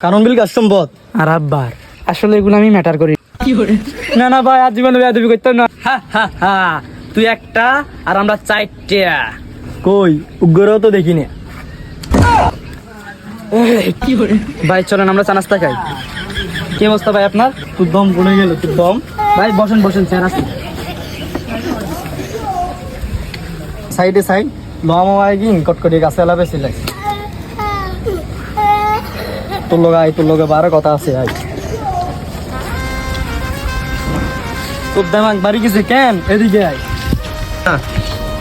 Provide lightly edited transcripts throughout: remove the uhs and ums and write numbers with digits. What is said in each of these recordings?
কারণ বিল কাজ সম্পদ আর আব্বার আসলে এগুলো আমি ম্যাটার করি না না ভাই আজ জীবনে বেয়াদবি করতাম না। তুই একটা আর আমরা চারটা। কই উগ্রও তো দেখি না। ভাই চলেন আমরা চা নাস্তা খাই। কি অবস্থা ভাই আপনার? তোর দম পড়ে গেল, তোর দম। ভাই বসেন বসেন স্যার আসুন। সাইডে সাইড লমায় গিন কটকটি গাছে এলাবে ছিলাই তোর লগে বারো কথা আছে আই। তোর দামাক বাড়ি গেছে কেন? এদিকে আয়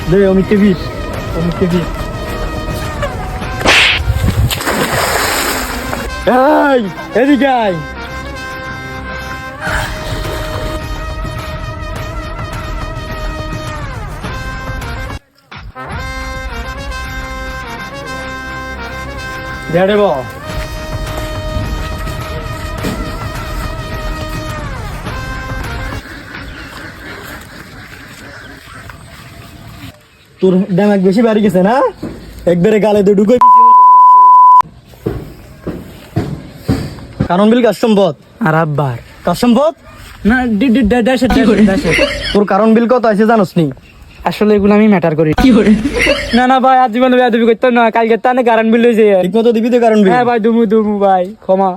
দে অমিতকে বিষ, অমিতকে বিষ। এই এদিকে আয়। দেব তোর দামাক বেশি বাড়ি গেছে না? একবারে গালে তো ঢুকে কারণ বিল কাজ সম্পদ আর আব্বার কাজ সম্পদ না তোর কারণ বিল কত আছে জানোস নি? আসলে এগুলো আমি ম্যাটার করি না না ভাই আজ জীবনে বেয়াদবি করতাম না। কালকে তানে কারণ বিল হয়েছে। ঠিক মতো দিবি তো কারণ বিল। হ্যাঁ ভাই দুমু দুমু ভাই ক্ষমা।